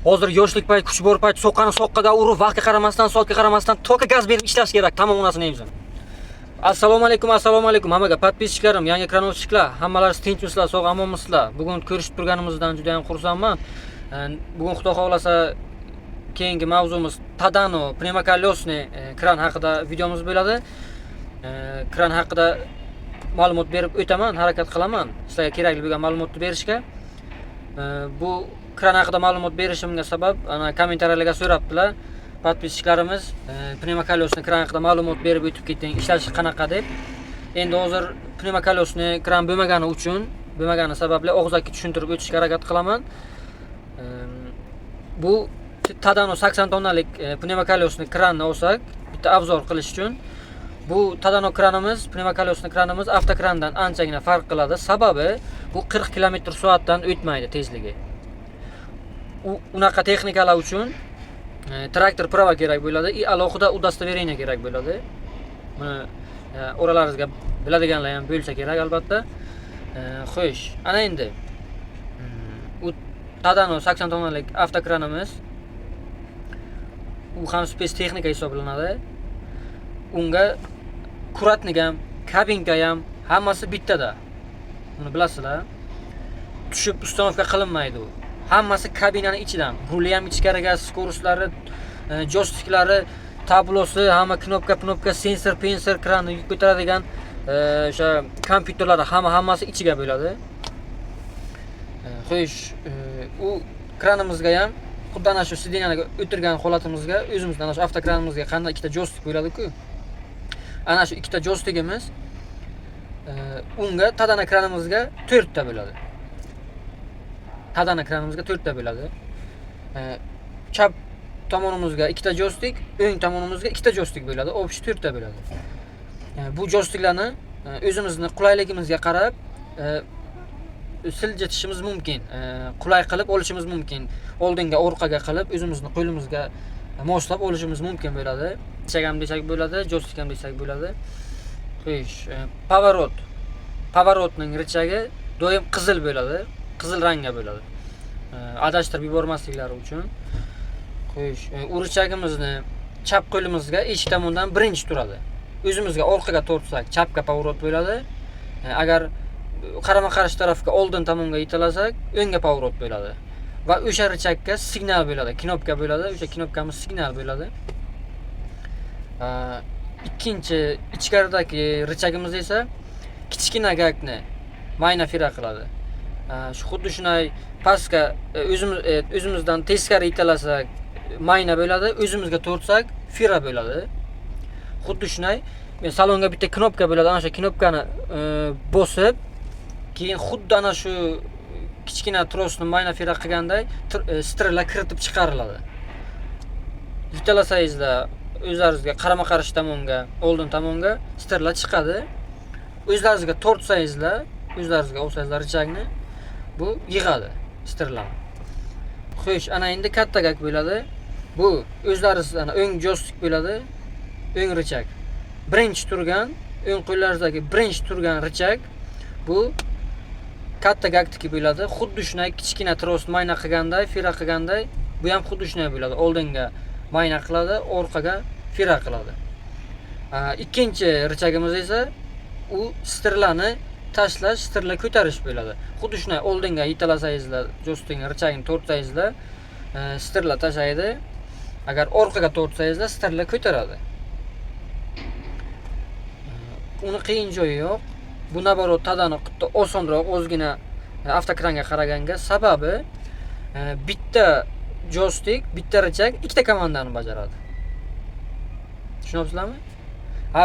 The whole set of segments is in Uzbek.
Hozir yoshlik payt, kuch bor payt soqqani soqqaga urib, vaqtga qaramasdan, soatga qaramasdan to'ka gaz berib ishlash kerak. Tamom onasini emsin. Assalomu alaykum hammaga podpischiklarim, yangi kranovchiklar, hammalaringiz tinchmisizlar, sog' omonmisizlar? Bugun ko'rishib turganimizdan juda ham xursandman. Bugun Xudo xolasa keyingi mavzumiz Tadano pneumokolesniy kran haqida videomiz bo'ladi. Kran haqida ma'lumot berib o'taman, harakat qilaman sizlarga kerakli bo'lgan ma'lumotni berishga. Bu kran haqida ma'lumot berishimga sabab ana kommentariyalarga so'rabdilar podpischilarimiz, pneumokolesniy kran haqida ma'lumot berib o'tib ketding, ishlashi qanaqa deb. Endi hozir pneumokolesniy kran bo'lmagani sababli og'zaki tushuntirib o'tishga harakat qilaman. Bu Tadano 80 tonnalik pneumokolesniy kranni olsak, bitta obzor qilish uchun bu Tadano kranimiz, pneumokolesniy kranimiz avtokrandan anchagina farq qiladi. Sababi bu 40 km/soatdan o'tmaydi tezligi. Unaqa texnikalar uchun traktor prava kerak bo'ladi, alohida удостоверение kerak bo'ladi. Buni oralaringizga biladiganlar ham bo'lsa kerak albatta. Xo'sh, ana endi u Tadano 80 tonnalik avtokranimiz u ham spes texnika hisoblanadi. Unga kuratnik ham, kabinka ham hammasi bittada. Buni bilasizlar. Tushib ustanovka qilinmaydi u. Hammasi kabinaning ichidan. Ruli ham ichkariga, skoruslari, joystiklari, tablosi, hamma knopka, sensor, kranni yuk ko'taradigan o'sha kompyuterlar hammasi ichiga bo'ladi. Xo'sh, u kranimizga ham xuddi ana shu sideniyada o'tirgan holatimizga, o'zimizdan ana shu avtokranimizga qanday ikkita joystik bo'ladi-ku. Ana shu ikkita joystigimiz unga Tadano kranimizga 4 ta bo'ladi. Tadano kranimizga 4 ta bo'ladi. Chap tomonimizga ikkita joystik, o'ng tomonimizga ikkita joystik bo'ladi. Общий 4 ta bo'ladi. Bu joystiklarni o'zimizni qulayligimizga qarab siljitishimiz mumkin, qulay qilib olishimiz mumkin. Oldinga, orqaga qilib o'zimizni qo'limizga moslab olishimiz mumkin bo'ladi. Richag ham desak bo'ladi, joystik ham desak bo'ladi. Xo'sh, pavorotning richagi doim qizil bo'ladi, qizil rangga bo'ladi. Adashtirib yubormasliklari uchun. Xo'sh, u richagimizni chap qo'limizga eshik tomondan birinchi turadi. O'zimizga orqaga tortsak, chapga pavorot bo'ladi. Agar qarama-qarshi tarafga oldin tomonga yetalasak, o'ngga pavorot bo'ladi. Va o'sha richagga signal bo'ladi, knopka bo'ladi. O'sha knopkamiz signal bo'ladi. Ikkinchi ichkaridagi richagimiz esa kichkina gakni mayna fira qiladi. Shu xuddi shunday pastga o'zimizdan teskari italasak mayna bo'ladi, o'zimizga tortsak fira bo'ladi. Xuddi shunday salonga bitta knopka bo'ladi, ana shu knopkani bosib, keyin xuddi ana shu kichkina trosni mayna fira qilganday strellar kiritib chiqariladi. Yutalasangizlar o'zlaringizga qarama-qarshi tomonga, oldin tomonga strellar chiqadi. O'zlaringizga tortsangizlar, o'zlaringizga olsangizlar richagni, bu yig'adi strellarni. Xo'sh, ana endi katta gak bo'ladi. Bu o'zlaringiz ana o'ng joystik bo'ladi, o'ng richag. Birinchi turgan, o'ng qo'llaringizdagi birinchi turgan richag bu katta gakniki bo'ladi. Xuddi shunday kichkina tros mayna qilganday, fira qilganday, bu ham xuddi shunday bo'ladi. Oldinga mayna qiladi, orqaga fira qiladi. Ikkinchi richagimiz esa u strellarni tashlash, strellar ko'tarish bo'ladi. Xuddi shunday oldinga yetalasangizlar, joystikning richagini tortsangizlar, strellar tashlaydi. Agar orqaga tortsangizlar, strellar ko'taradi. Uni qiyin joyi yo'q. Bu naborot Tadano osonroq o'zgina avtokrangga qaraganga, sababi bitta joystik, bitta richag ikkita komandani bajaradi. Tushunyapsizlarmi?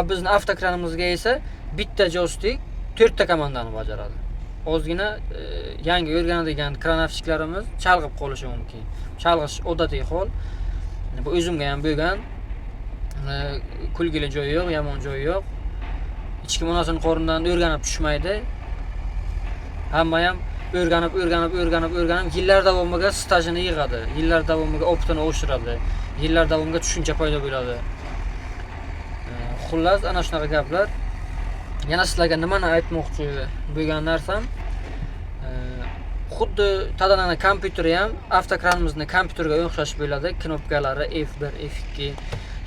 Bizning avtokranimizga esa bitta joystik 4 ta komandani bajaradi. Ozgina yangi o'rganadigan kranovchiklarimiz chalg'ib qolishi mumkin. Chalg'ish odatiy hol. Bu o'zimga ham bo'lgan. Kulgili joyi yo'q, yomon joyi yo'q. Hech kim onasining qornidan o'rganib tushmaydi. Hamma ham o'rganib yillar davomiga stajini yig'adi, yillar davomiga optini oshiradi, yillar davomiga tushuncha paydo bo'ladi. Xullas, ana shunaqa gaplar. Yana sizlarga nimani aytmoqchi bo'lgan narsam, xuddi tadanani kompyuteri ham avtokranimizni kompyuterga o'xshash bo'ladi. Knopkalari F1, F2,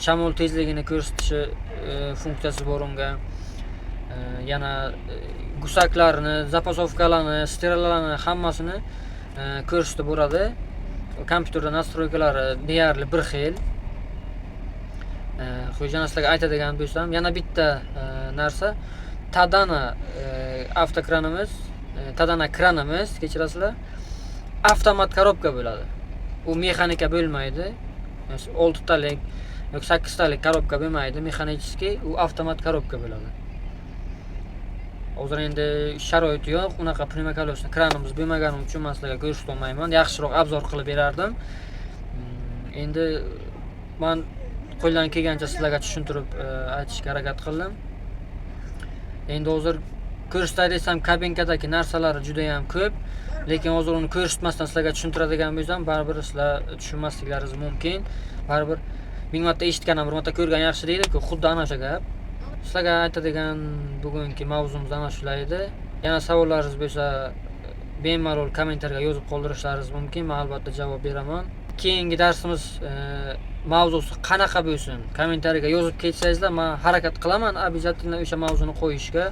shamol tezligini ko'rsatishi funksiyasi bor unga. Yana gusaklarini, zapasovkalarni, stiralalarni hammasini ko'rsatib bo'ladi. Kompyuterda nastroykalari deyarli bir xil. Xo'jayin sizlarga aytadigan bo'lsam, yana bitta narsa Tadana avtokranimiz, Tadana kranimiz, kechirasizlar, avtomat korobka bo'ladi. U mexanika bo'lmaydi. 6 talik yoki 8 talik korobka bo'lmaydi, mexanicheskiy, u avtomat korobka bo'ladi. Hozir endi sharoit yo'q, unaqa pnevmakolesni kranimiz bo'lmagani uchun men sizlarga ko'rsatib olmayman. Yaxshiroq obzor qilib berardim. Endi men qo'ldan kelgancha sizlarga tushuntirib aytishga harakat qildim. Endi hozir ko'rsatay desam, kabinkadagi narsalari juda ham ko'p, lekin hozir uni ko'rsatmasdan sizlarga tushuntiradigan bo'lsam, baribir sizlar tushunmasliklaringiz mumkin. Baribir ming marta eshitganim, bir marta ko'rgan yaxshi deydi-ku, xuddi ana shu gap. Sizlarga aytadigan bugungi mavzumiz ana shular edi. Yana savollaringiz bo'lsa, bemalol kommentariyga yozib qoldirishlaringiz mumkin, men albatta javob beraman. Keyingi darsimiz mavzusi qanaqa bo'lsin, kommentariyga yozib ketsangizlar, men harakat qilaman обязательно o'sha mavzuni qo'yishga.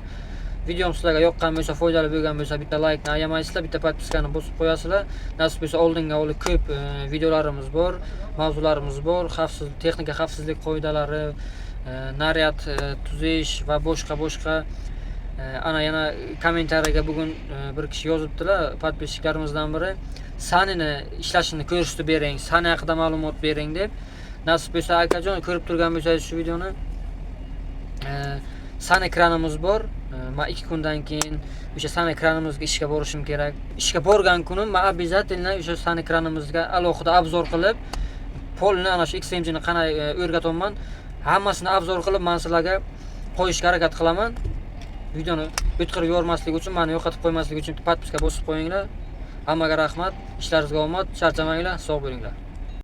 Videom sizlarga yoqqan bo'lsa, foydali bo'lgan bo'lsa, bitta laykni ayamaysizlar, bitta podpiskani bosib qo'yasizlar. Nasib bo'lsa, oldinga olib ko'p videolarimiz bor, mavzularimiz bor, texnika xavfsizlik qoidalari, naryad tuzish va boshqa. Ana yana kommentariyaga bugun bir kishi yozibdilar, podpischikalarimizdan biri, sanini ishlashini ko'rsatib bering, sani haqida ma'lumot bering deb. Nasib bo'lsa, akajon, ko'rib turgan bo'lsangiz shu videoni, san ekranimiz bor. Men 2 kundan keyin o'sha san ekranimizga ishga borishim kerak. Ishga borgan kunim men обязательно o'sha san ekranimizga alohida obzor qilib, polni ana shu XMG ni qanday o'rgatyapman, hammasini obzor qilib men sizlarga qo'yishga harakat qilaman. Videoni o'tkirib yormaslik uchun, meni yo'qotib qo'ymaslik uchun podpiska bosib qo'yinglar. Hammaga rahmat, ishlaringizga omad, charchamanglar, sog' bo'linglar.